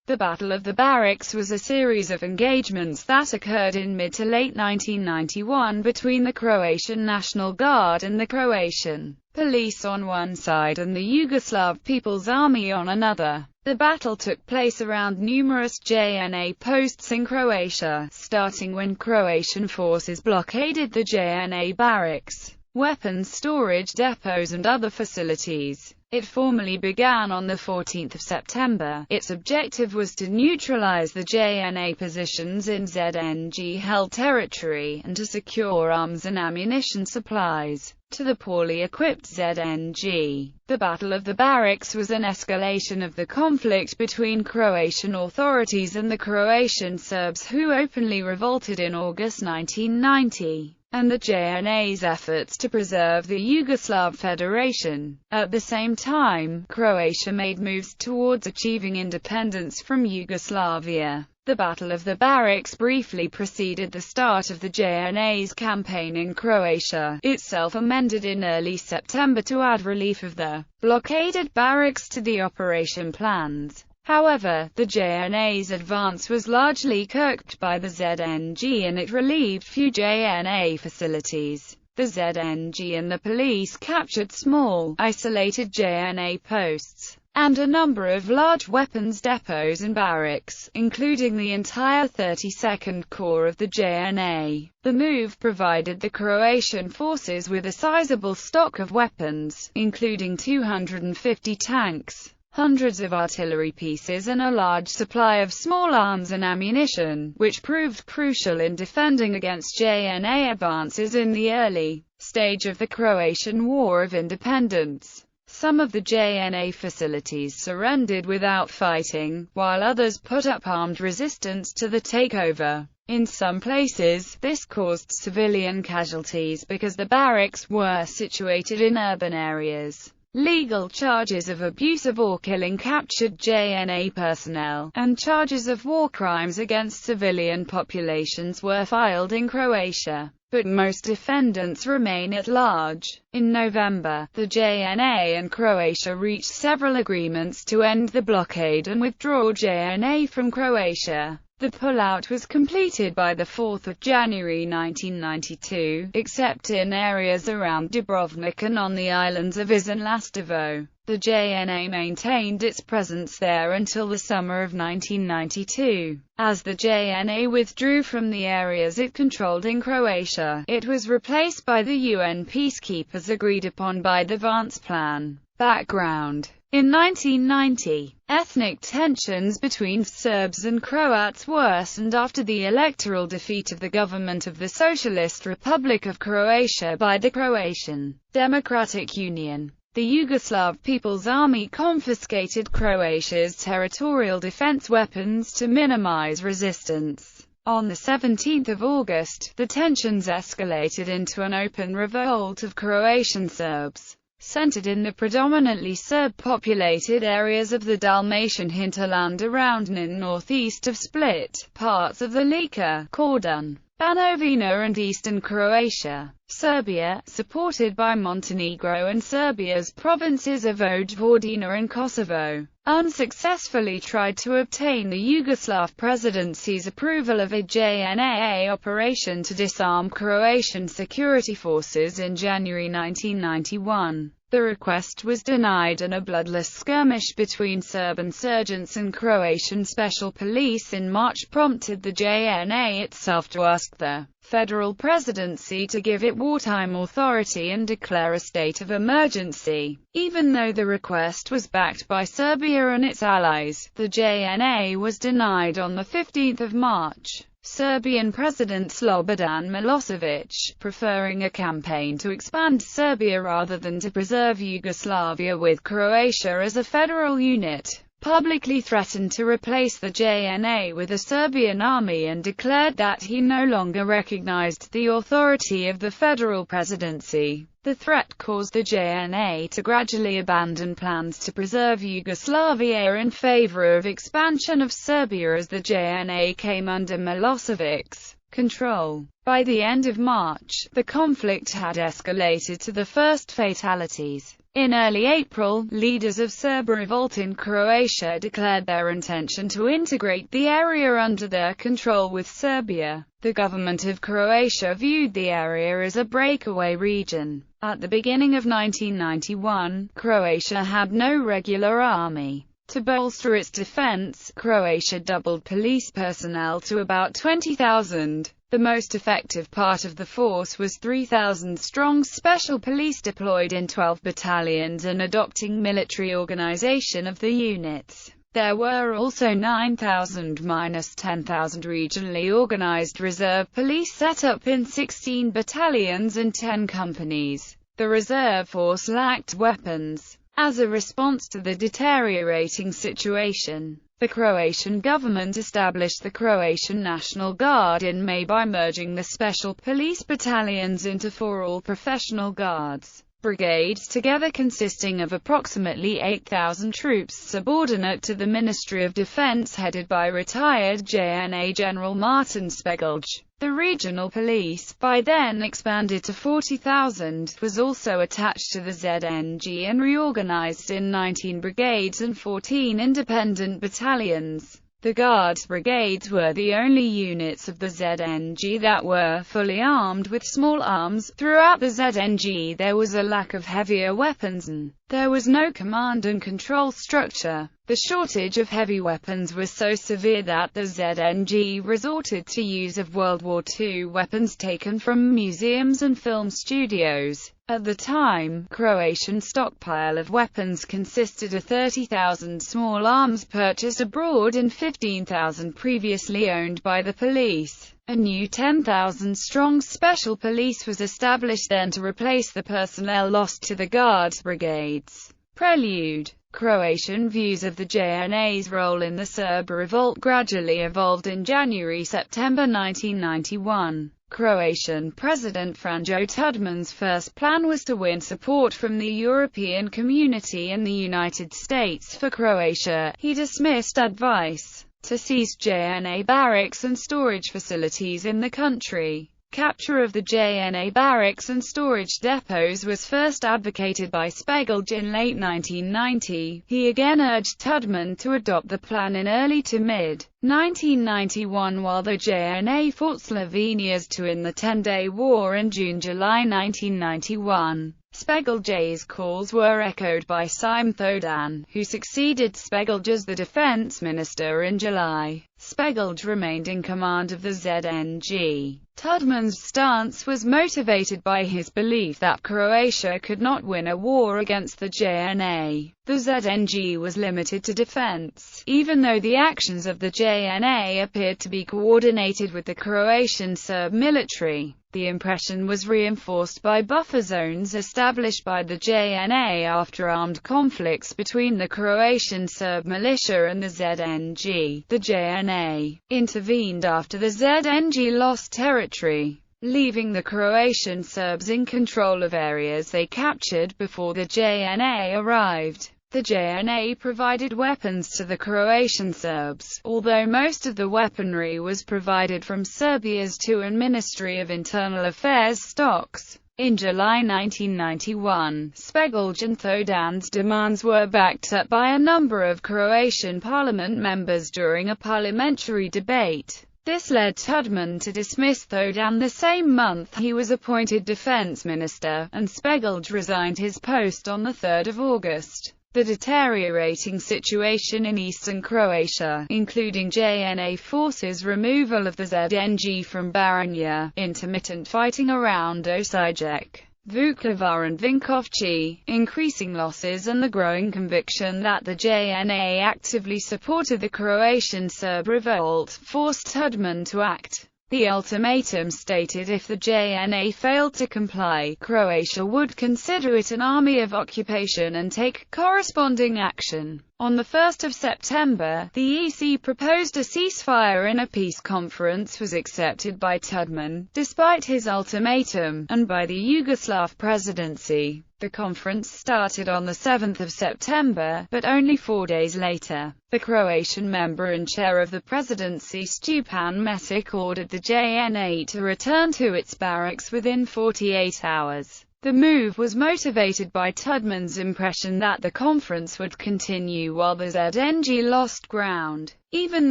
The Battle of the Barracks was a series of engagements that occurred in mid to late 1991 between the Croatian National Guard and the Croatian police on one side and the Yugoslav People's Army on another. The battle took place around numerous JNA posts in Croatia, starting when Croatian forces blockaded the JNA barracks, weapons storage depots and other facilities. It formally began on the 14th of September. Its objective was to neutralize the JNA positions in ZNG-held territory, and to secure arms and ammunition supplies to the poorly equipped ZNG. The Battle of the Barracks was an escalation of the conflict between Croatian authorities and the Croatian Serbs, who openly revolted in August 1990. And the JNA's efforts to preserve the Yugoslav Federation. At the same time, Croatia made moves towards achieving independence from Yugoslavia. The Battle of the Barracks briefly preceded the start of the JNA's campaign in Croatia, itself amended in early September to add relief of the blockaded barracks to the operation plans. However, the JNA's advance was largely curbed by the ZNG and it relieved few JNA facilities. The ZNG and the police captured small, isolated JNA posts, and a number of large weapons depots and barracks, including the entire 32nd Corps of the JNA. The move provided the Croatian forces with a sizable stock of weapons, including 250 tanks, hundreds of artillery pieces and a large supply of small arms and ammunition, which proved crucial in defending against JNA advances in the early stage of the Croatian War of Independence. Some of the JNA facilities surrendered without fighting, while others put up armed resistance to the takeover. In some places, this caused civilian casualties because the barracks were situated in urban areas. Legal charges of abusive or killing captured JNA personnel, and charges of war crimes against civilian populations were filed in Croatia, but most defendants remain at large. In November, the JNA and Croatia reached several agreements to end the blockade and withdraw JNA from Croatia. The pullout was completed by the 4th of January 1992, except in areas around Dubrovnik and on the islands of Is and Lastovo. The JNA maintained its presence there until the summer of 1992. As the JNA withdrew from the areas it controlled in Croatia, it was replaced by the UN peacekeepers agreed upon by the Vance Plan. Background: in 1990, ethnic tensions between Serbs and Croats worsened after the electoral defeat of the government of the Socialist Republic of Croatia by the Croatian Democratic Union. The Yugoslav People's Army confiscated Croatia's territorial defense weapons to minimize resistance. On the 17th of August, the tensions escalated into an open revolt of Croatian Serbs, centered in the predominantly Serb-populated areas of the Dalmatian hinterland around Nin, northeast of Split, parts of the Lika, Kordun, Banovina and eastern Croatia. Serbia, supported by Montenegro and Serbia's provinces of Vojvodina and Kosovo, unsuccessfully tried to obtain the Yugoslav presidency's approval of a JNA operation to disarm Croatian security forces in January 1991. The request was denied and a bloodless skirmish between Serb insurgents and Croatian special police in March prompted the JNA itself to ask the federal presidency to give it wartime authority and declare a state of emergency. Even though the request was backed by Serbia and its allies, the JNA was denied on the 15th of March. Serbian President Slobodan Milosevic, preferring a campaign to expand Serbia rather than to preserve Yugoslavia with Croatia as a federal unit, publicly threatened to replace the JNA with a Serbian army and declared that he no longer recognized the authority of the federal presidency. The threat caused the JNA to gradually abandon plans to preserve Yugoslavia in favor of expansion of Serbia as the JNA came under Milosevic's control. By the end of March, the conflict had escalated to the first fatalities. In early April, leaders of Serb revolt in Croatia declared their intention to integrate the area under their control with Serbia. The government of Croatia viewed the area as a breakaway region. At the beginning of 1991, Croatia had no regular army. To bolster its defense, Croatia doubled police personnel to about 20,000. The most effective part of the force was 3,000-strong special police deployed in 12 battalions and adopting military organization of the units. There were also 9,000–10,000 regionally organized reserve police set up in 16 battalions and 10 companies. The reserve force lacked weapons. As a response to the deteriorating situation, the Croatian government established the Croatian National Guard in May by merging the special police battalions into 4 all-professional guards. Brigades, together consisting of approximately 8,000 troops subordinate to the Ministry of Defense headed by retired JNA General Martin Spegelj. The regional police, by then expanded to 40,000, was also attached to the ZNG and reorganized in 19 brigades and 14 independent battalions. The Guards Brigades were the only units of the ZNG that were fully armed with small arms. Throughout the ZNG there was a lack of heavier weapons and there was no command and control structure. The shortage of heavy weapons was so severe that the ZNG resorted to use of World War II weapons taken from museums and film studios. At the time, Croatian stockpile of weapons consisted of 30,000 small arms purchased abroad and 15,000 previously owned by the police. A new 10,000-strong special police was established then to replace the personnel lost to the Guards Brigades. Prelude. Croatian views of the JNA's role in the Serb revolt gradually evolved in January–September 1991. Croatian President Franjo Tudjman's first plan was to win support from the European community and the United States for Croatia. He dismissed advice to seize JNA barracks and storage facilities in the country. Capture of the JNA barracks and storage depots was first advocated by Spegelj in late 1990. He again urged Tudjman to adopt the plan in early to mid-1991 while the JNA fought Slovenia's II in the 10-day war in June–July 1991. Spegelj's calls were echoed by Šime Thodan, who succeeded Spegelj as the defense minister in July. Spegelj remained in command of the ZNG. Tudjman's stance was motivated by his belief that Croatia could not win a war against the JNA. The ZNG was limited to defense, even though the actions of the JNA appeared to be coordinated with the Croatian Serb military. The impression was reinforced by buffer zones established by the JNA after armed conflicts between the Croatian Serb militia and the ZNG. The JNA intervened after the ZNG lost territory, leaving the Croatian Serbs in control of areas they captured before the JNA arrived. The JNA provided weapons to the Croatian Serbs, although most of the weaponry was provided from Serbia's II and Ministry of Internal Affairs stocks. In July 1991, Spegelj and Thodan's demands were backed up by a number of Croatian parliament members during a parliamentary debate. This led Tudjman to dismiss Thodan the same month he was appointed defense minister, and Spegelj resigned his post on 3 August. The deteriorating situation in eastern Croatia, including JNA forces' removal of the ZNG from Baranja, intermittent fighting around Osijek, Vukovar and Vinkovci, increasing losses and the growing conviction that the JNA actively supported the Croatian Serb revolt, forced Tudjman to act. The ultimatum stated if the JNA failed to comply, Croatia would consider it an army of occupation and take corresponding action. On 1 September, the EC proposed a ceasefire and a peace conference was accepted by Tudjman, despite his ultimatum, and by the Yugoslav presidency. The conference started on the 7th of September, but only 4 days later, the Croatian member and chair of the presidency Stjepan Mesic ordered the JNA to return to its barracks within 48 hours. The move was motivated by Tudman's impression that the conference would continue while the ZNG lost ground. Even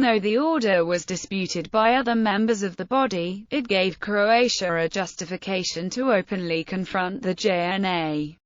though the order was disputed by other members of the body, it gave Croatia a justification to openly confront the JNA.